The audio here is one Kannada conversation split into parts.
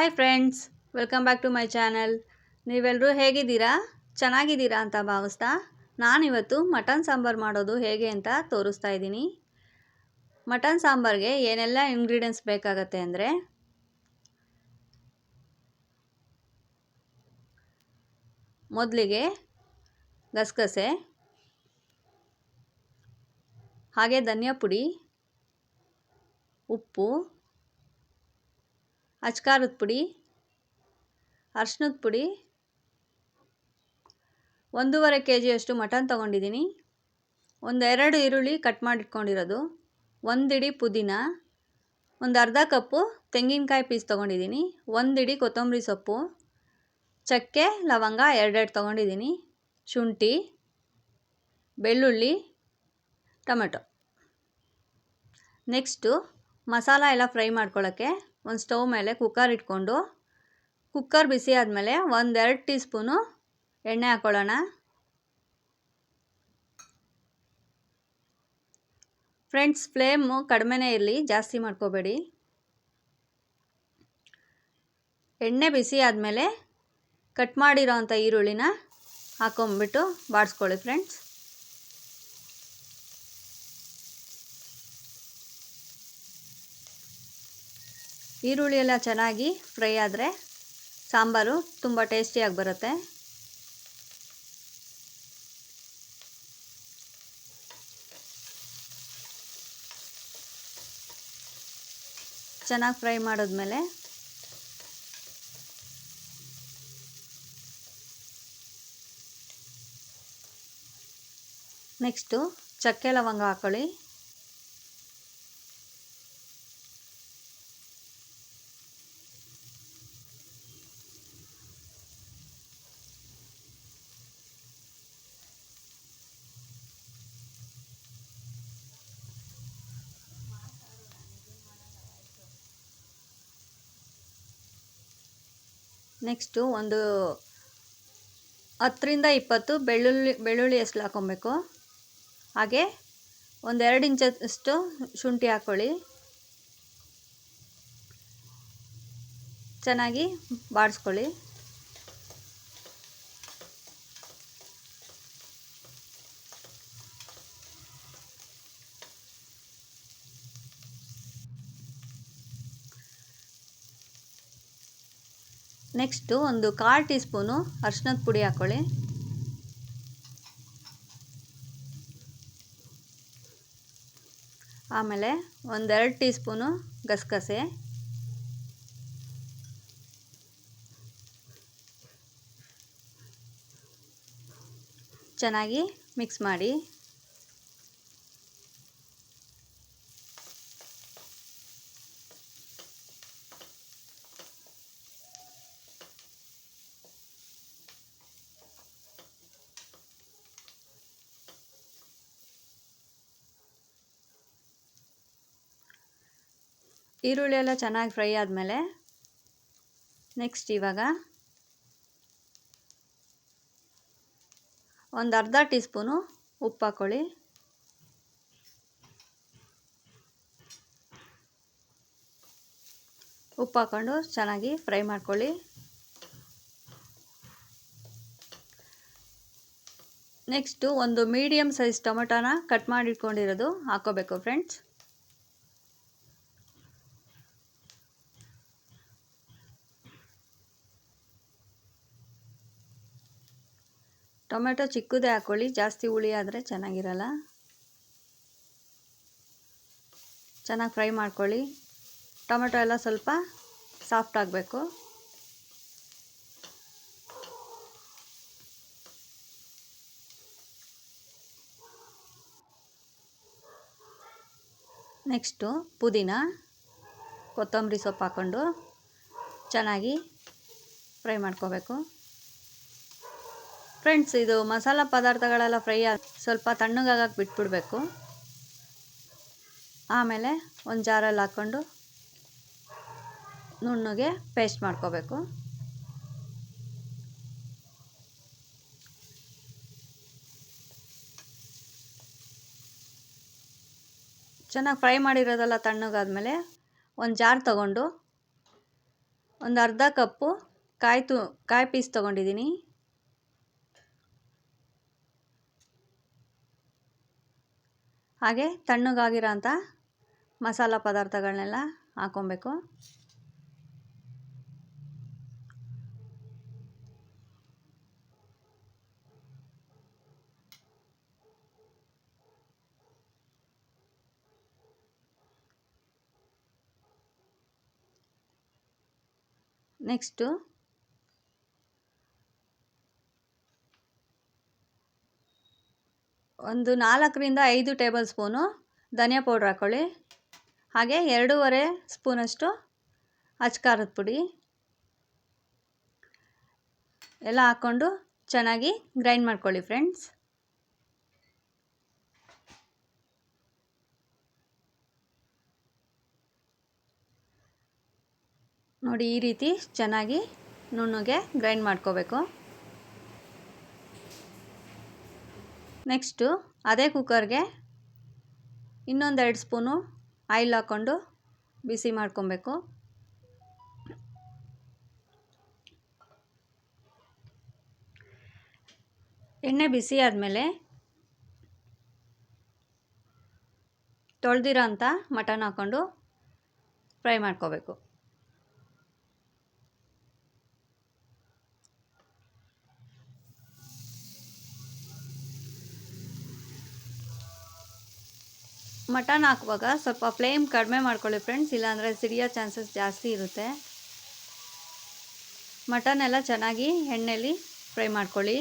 Hi friends, welcome back to my channel. ನೀವೆಲ್ಲರೂ ಹೇಗಿದ್ದೀರಾ? ಚೆನ್ನಾಗಿದ್ದೀರಾ ಅಂತ ಭಾವಿಸ್ತಾ ನಾನಿವತ್ತು ಮಟನ್ ಸಾಂಬಾರು ಮಾಡೋದು ಹೇಗೆ ಅಂತ ತೋರಿಸ್ತಾ ಇದ್ದೀನಿ. ಮಟನ್ ಸಾಂಬಾರಿಗೆ ಏನೆಲ್ಲ ಇಂಗ್ರೀಡಿಯೆಂಟ್ಸ್ ಬೇಕಾಗತ್ತೆ ಅಂದರೆ, ಮೊದಲಿಗೆ ಗಸಗಸೆ, ಹಾಗೆ ಧನಿಯಾ ಪುಡಿ, ಉಪ್ಪು, ಅಚ್ಕಾರದ ಪುಡಿ, ಅರಿಶಿನದ ಪುಡಿ, 1.5 kg ಮಟನ್ ತೊಗೊಂಡಿದ್ದೀನಿ, 2 ಈರುಳ್ಳಿ ಕಟ್ ಮಾಡಿಟ್ಕೊಂಡಿರೋದು, 1 ಹಿಡಿ ಪುದೀನ, ಅರ್ಧ ಕಪ್ಪು ತೆಂಗಿನಕಾಯಿ ಪೀಸ್ ತೊಗೊಂಡಿದ್ದೀನಿ, 1 ಹಿಡಿ ಕೊತ್ತಂಬರಿ ಸೊಪ್ಪು, ಚಕ್ಕೆ ಲವಂಗ 2 ತೊಗೊಂಡಿದ್ದೀನಿ, ಶುಂಠಿ, ಬೆಳ್ಳುಳ್ಳಿ, ಟೊಮೆಟೊ. ನೆಕ್ಸ್ಟು ಮಸಾಲ ಎಲ್ಲ ಫ್ರೈ ಮಾಡ್ಕೊಳ್ಳೋಕ್ಕೆ ಒಂದು ಸ್ಟವ್ ಮೇಲೆ ಕುಕ್ಕರ್ ಇಟ್ಕೊಂಡು, ಕುಕ್ಕರ್ ಬಿಸಿ ಆದಮೇಲೆ 1-2 ಟೀ ಸ್ಪೂನು ಎಣ್ಣೆ ಹಾಕ್ಕೊಳ್ಳೋಣ. ಫ್ರೆಂಡ್ಸ್, ಫ್ಲೇಮು ಕಡಿಮೆನೇ ಇರಲಿ, ಜಾಸ್ತಿ ಮಾಡ್ಕೋಬೇಡಿ. ಎಣ್ಣೆ ಬಿಸಿ ಆದಮೇಲೆ ಕಟ್ ಮಾಡಿರೋ ಅಂಥ ಈರುಳ್ಳಿನ ಹಾಕೊಂಬಿಟ್ಟು ಬಾಡಿಸ್ಕೊಳ್ಳಿ ಫ್ರೆಂಡ್ಸ್. ಈರುಳ್ಳಿ ಎಲ್ಲ ಚೆನ್ನಾಗಿ ಫ್ರೈ ಆದರೆ ಸಾಂಬಾರು ತುಂಬ ಟೇಸ್ಟಿಯಾಗಿ ಬರುತ್ತೆ. ಚೆನ್ನಾಗಿ ಫ್ರೈ ಮಾಡಿದ್ಮೇಲೆ ನೆಕ್ಸ್ಟು ಚಕ್ಕೆ ಲವಂಗ ಹಾಕ್ಕೊಳ್ಳಿ. ನೆಕ್ಸ್ಟು ಒಂದು 10-20 ಬೆಳ್ಳುಳ್ಳಿ ಹೆಸಳು ಹಾಕ್ಕೊಬೇಕು. ಹಾಗೆ 1-2 ಇಂಚಷ್ಟು ಶುಂಠಿ ಹಾಕ್ಕೊಳ್ಳಿ. ಚೆನ್ನಾಗಿ ಬಾಡಿಸ್ಕೊಳ್ಳಿ. ನೆಕ್ಸ್ಟು ಒಂದು 1/4 ಟೀ ಸ್ಪೂನು ಅರಿಶಿನದ ಪುಡಿ ಹಾಕ್ಕೊಳ್ಳಿ. ಆಮೇಲೆ 1-2 ಟೀ ಸ್ಪೂನು ಗಸಗಸೆ, ಚೆನ್ನಾಗಿ ಮಿಕ್ಸ್ ಮಾಡಿ. ಈರುಳ್ಳಿ ಎಲ್ಲ ಚೆನ್ನಾಗಿ ಫ್ರೈ ಆದಮೇಲೆ ನೆಕ್ಸ್ಟ್ ಇವಾಗ ಒಂದು ಅರ್ಧ ಟೀ ಸ್ಪೂನು ಉಪ್ಪು ಹಾಕ್ಕೊಳ್ಳಿ. ಉಪ್ಪು ಹಾಕ್ಕೊಂಡು ಚೆನ್ನಾಗಿ ಫ್ರೈ ಮಾಡ್ಕೊಳ್ಳಿ. ನೆಕ್ಸ್ಟು ಒಂದು ಮೀಡಿಯಮ್ ಸೈಜ್ ಟೊಮೆಟೊನ ಕಟ್ ಮಾಡಿ ಇಟ್ಕೊಂಡಿರೋದು ಹಾಕ್ಕೋಬೇಕು ಫ್ರೆಂಡ್ಸ್. ಟೊಮೆಟೊ ಚಿಕ್ಕದೇ ಹಾಕ್ಕೊಳ್ಳಿ, ಜಾಸ್ತಿ ಹುಳಿ ಆದರೆ ಚೆನ್ನಾಗಿರಲ್ಲ. ಚೆನ್ನಾಗಿ ಫ್ರೈ ಮಾಡ್ಕೊಳ್ಳಿ. ಟೊಮೆಟೊ ಎಲ್ಲ ಸ್ವಲ್ಪ ಸಾಫ್ಟ್ ಆಗಬೇಕು. ನೆಕ್ಸ್ಟು ಪುದೀನ, ಕೊತ್ತಂಬರಿ ಸೊಪ್ಪು ಹಾಕ್ಕೊಂಡು ಚೆನ್ನಾಗಿ ಫ್ರೈ ಮಾಡ್ಕೋಬೇಕು. ಫ್ರೆಂಡ್ಸ್, ಇದು ಮಸಾಲ ಪದಾರ್ಥಗಳೆಲ್ಲ ಫ್ರೈ ಸ್ವಲ್ಪ ತಣ್ಣಗಾಗಕ್ಕೆ ಬಿಟ್ಬಿಡಬೇಕು. ಆಮೇಲೆ ಒಂದು ಜಾರಲ್ಲಿ ಹಾಕ್ಕೊಂಡು ನುಣ್ಣಗೆ ಪೇಸ್ಟ್ ಮಾಡ್ಕೋಬೇಕು. ಚೆನ್ನಾಗಿ ಫ್ರೈ ಮಾಡಿರೋದೆಲ್ಲ ತಣ್ಣಗಾದ್ಮೇಲೆ ಒಂದು ಜಾರ್ ತಗೊಂಡು ಒಂದು ಅರ್ಧ ಕಪ್ಪು ಕಾಯಿ ಪೀಸ್ ತೊಗೊಂಡಿದ್ದೀನಿ. ಹಾಗೆ ತಣ್ಣಗಾಗಿರೋ ಅಂಥ ಮಸಾಲ ಪದಾರ್ಥಗಳನ್ನೆಲ್ಲ ಹಾಕ್ಕೊಬೇಕು. ನೆಕ್ಸ್ಟು ಒಂದು 4ರಿಂದ 5 ಟೇಬಲ್ ಸ್ಪೂನು ಧನಿಯಾ ಪೌಡ್ರ್ ಹಾಕ್ಕೊಳ್ಳಿ. ಹಾಗೆ 2.5 ಸ್ಪೂನಷ್ಟು ಅಚ್ಕಾರದ ಪುಡಿ ಎಲ್ಲ ಹಾಕ್ಕೊಂಡು ಚೆನ್ನಾಗಿ ಗ್ರೈಂಡ್ ಮಾಡ್ಕೊಳ್ಳಿ ಫ್ರೆಂಡ್ಸ್. ನೋಡಿ, ಈ ರೀತಿ ಚೆನ್ನಾಗಿ ನುಣ್ಣಗೆ ಗ್ರೈಂಡ್ ಮಾಡ್ಕೋಬೇಕು. ನೆಕ್ಸ್ಟು ಅದೇ ಕುಕ್ಕರ್ಗೆ ಇನ್ನೊಂದು 2 ಸ್ಪೂನು ಆಯಿಲ್ ಹಾಕ್ಕೊಂಡು ಬಿಸಿ ಮಾಡ್ಕೊಬೇಕು. ಎಣ್ಣೆ ಬಿಸಿ ಆದಮೇಲೆ ತೊಳೆದಿರೋ ಅಂಥ ಮಟನ್ ಹಾಕ್ಕೊಂಡು ಫ್ರೈ ಮಾಡ್ಕೋಬೇಕು. ಮಟನ್ ಹಾಕುವಾಗ ಸ್ವಲ್ಪ ಫ್ಲೇಮ್ ಕಡಿಮೆ ಮಾಡ್ಕೊಳ್ಳಿ ಫ್ರೆಂಡ್ಸ್, ಇಲ್ಲಾಂದರೆ ಸಿಡಿಯೋ ಚಾನ್ಸಸ್ ಜಾಸ್ತಿ ಇರುತ್ತೆ. ಮಟನ್ ಎಲ್ಲ ಚೆನ್ನಾಗಿ ಎಣ್ಣೆಯಲ್ಲಿ ಫ್ರೈ ಮಾಡ್ಕೊಳ್ಳಿ.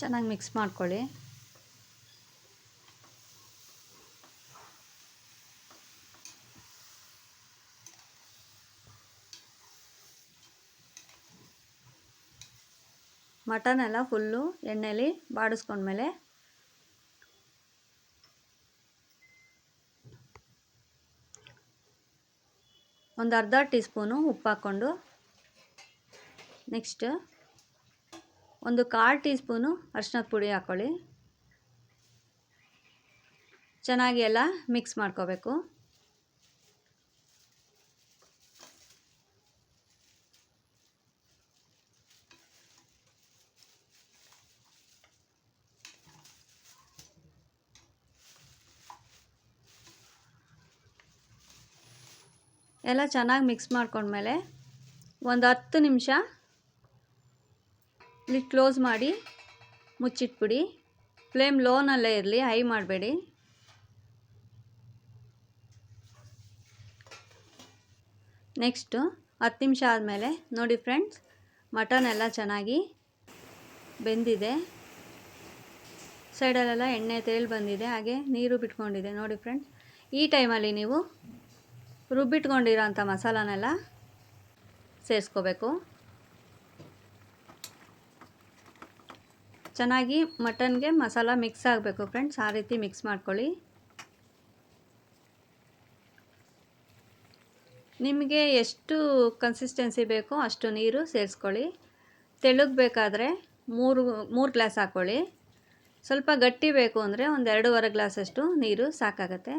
ಚೆನ್ನಾಗಿ ಮಿಕ್ಸ್ ಮಾಡ್ಕೊಳ್ಳಿ. ಮಟನ್ ಎಲ್ಲ ಫುಲ್ಲು ಎಣ್ಣೆಯಲ್ಲಿ ಬಾಡಿಸ್ಕೊಂಡ್ಮೇಲೆ ಒಂದು ಅರ್ಧ ಟೀ ಸ್ಪೂನು ಉಪ್ಪು ಹಾಕ್ಕೊಂಡು, ನೆಕ್ಸ್ಟ್ ಒಂದು 1/4 ಟೀ ಸ್ಪೂನು ಅರಿಶಿನದ ಪುಡಿ ಹಾಕ್ಕೊಳ್ಳಿ. ಚೆನ್ನಾಗಿ ಎಲ್ಲ ಮಿಕ್ಸ್ ಮಾಡ್ಕೋಬೇಕು. ಎಲ್ಲ ಚೆನ್ನಾಗಿ ಮಿಕ್ಸ್ ಮಾಡ್ಕೊಂಡ್ಮೇಲೆ ಒಂದು 10 ನಿಮಿಷ ಲಿಡ್ ಕ್ಲೋಸ್ ಮಾಡಿ ಮುಚ್ಚಿಟ್ಬಿಡಿ. ಫ್ಲೇಮ್ ಲೋನಲ್ಲೇ ಇರಲಿ, ಹೈ ಮಾಡಬೇಡಿ. ನೆಕ್ಸ್ಟು 10 ನಿಮಿಷ ಆದಮೇಲೆ ನೋಡಿ ಫ್ರೆಂಡ್ಸ್, ಮಟನ್ ಎಲ್ಲ ಚೆನ್ನಾಗಿ ಬೆಂದಿದೆ. ಸೈಡಲ್ಲೆಲ್ಲ ಎಣ್ಣೆ ತೇಲ್ ಬಂದಿದೆ, ಹಾಗೆ ನೀರು ಬಿಟ್ಕೊಂಡಿದೆ. ನೋಡಿ ಫ್ರೆಂಡ್ಸ್, ಈ ಟೈಮಲ್ಲಿ ನೀವು ರುಬ್ಬಿಟ್ಕೊಂಡಿರೋ ಅಂಥ ಮಸಾಲನೆಲ್ಲ ಸೇರಿಸ್ಕೋಬೇಕು. ಚೆನ್ನಾಗಿ ಮಟನ್ಗೆ ಮಸಾಲ ಮಿಕ್ಸ್ ಆಗಬೇಕು ಫ್ರೆಂಡ್ಸ್, ಆ ರೀತಿ ಮಿಕ್ಸ್ ಮಾಡ್ಕೊಳ್ಳಿ. ನಿಮಗೆ ಎಷ್ಟು ಕನ್ಸಿಸ್ಟೆನ್ಸಿ ಬೇಕೋ ಅಷ್ಟು ನೀರು ಸೇರಿಸ್ಕೊಳ್ಳಿ. ತೆಳ್ಳಗೆ ಬೇಕಾದರೆ 3 ಗ್ಲಾಸ್ ಹಾಕ್ಕೊಳ್ಳಿ. ಸ್ವಲ್ಪ ಗಟ್ಟಿ ಬೇಕು ಅಂದರೆ ಒಂದು 2.5 ಗ್ಲಾಸಷ್ಟು ನೀರು ಸಾಕಾಗತ್ತೆ.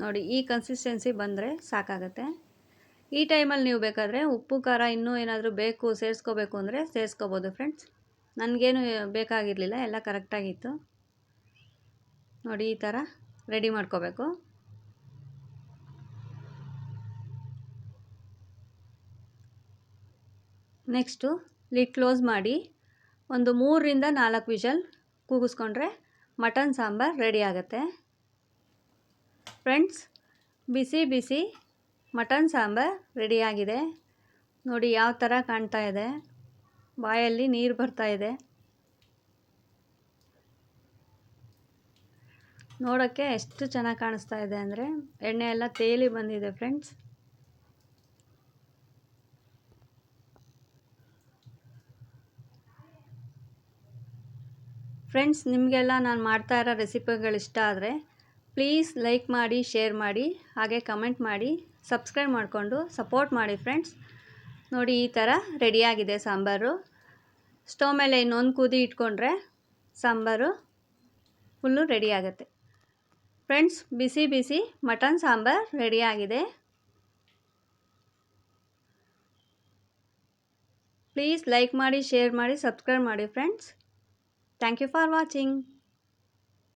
ನೋಡಿ, ಈ ಕನ್ಸಿಸ್ಟೆನ್ಸಿ ಬಂದರೆ ಸಾಕಾಗತ್ತೆ. ಈ ಟೈಮಲ್ಲಿ ನೀವು ಬೇಕಾದರೆ ಉಪ್ಪು ಖಾರ ಇನ್ನೂ ಏನಾದರೂ ಬೇಕು ಸೇರಿಸ್ಕೋಬೇಕು ಅಂದರೆ ಸೇರಿಸ್ಕೋಬೋದು ಫ್ರೆಂಡ್ಸ್. ನನಗೇನು ಬೇಕಾಗಿರಲಿಲ್ಲ, ಎಲ್ಲ ಕರೆಕ್ಟಾಗಿತ್ತು. ನೋಡಿ, ಈ ಥರ ರೆಡಿ ಮಾಡ್ಕೋಬೇಕು. ನೆಕ್ಸ್ಟು ಲಿಡ್ ಕ್ಲೋಸ್ ಮಾಡಿ ಒಂದು 3ರಿಂದ 4 ವಿಷಲ್ ಕೂಗಿಸ್ಕೊಂಡ್ರೆ ಮಟನ್ ಸಾಂಬಾರು ರೆಡಿ ಆಗುತ್ತೆ ಫ್ರೆಂಡ್ಸ್. ಬಿಸಿ ಬಿಸಿ ಮಟನ್ ಸಾಂಬಾರು ರೆಡಿಯಾಗಿದೆ. ನೋಡಿ ಯಾವ ಥರ ಕಾಣ್ತಾ ಇದೆ, ಬಾಯಲ್ಲಿ ನೀರು ಬರ್ತಾ ಇದೆ. ನೋಡೋಕ್ಕೆ ಎಷ್ಟು ಚೆನ್ನಾಗಿ ಕಾಣಿಸ್ತಾ ಇದೆ ಅಂದರೆ ಎಣ್ಣೆ ಎಲ್ಲ ತೇಲಿ ಬಂದಿದೆ ಫ್ರೆಂಡ್ಸ್. ಫ್ರೆಂಡ್ಸ್, ನಿಮಗೆಲ್ಲ ನಾನು ಮಾಡ್ತಾ ಇರೋ ರೆಸಿಪಿಗಳು ಇಷ್ಟ ಆದರೆ ಪ್ಲೀಸ್ ಲೈಕ್ ಮಾಡಿ, ಶೇರ್ ಮಾಡಿ, ಹಾಗೆ ಕಮೆಂಟ್ ಮಾಡಿ, ಸಬ್ಸ್ಕ್ರೈಬ್ ಮಾಡಿಕೊಂಡು ಸಪೋರ್ಟ್ ಮಾಡಿ ಫ್ರೆಂಡ್ಸ್. ನೋಡಿ, ಈ ಥರ ರೆಡಿಯಾಗಿದೆ ಸಾಂಬಾರು. ಸ್ಟವ್ ಮೇಲೆ ಇನ್ನೊಂದು ಕುದಿ ಇಟ್ಕೊಂಡ್ರೆ ಸಾಂಬಾರು ಫುಲ್ಲು ರೆಡಿ ಆಗುತ್ತೆ. ಫ್ರೆಂಡ್ಸ್, ಬಿಸಿ ಬಿಸಿ ಮಟನ್ ಸಾಂಬಾರು ರೆಡಿಯಾಗಿದೆ. ಪ್ಲೀಸ್ ಲೈಕ್ ಮಾಡಿ, ಶೇರ್ ಮಾಡಿ, ಸಬ್ಸ್ಕ್ರೈಬ್ ಮಾಡಿ friends. Thank you for watching.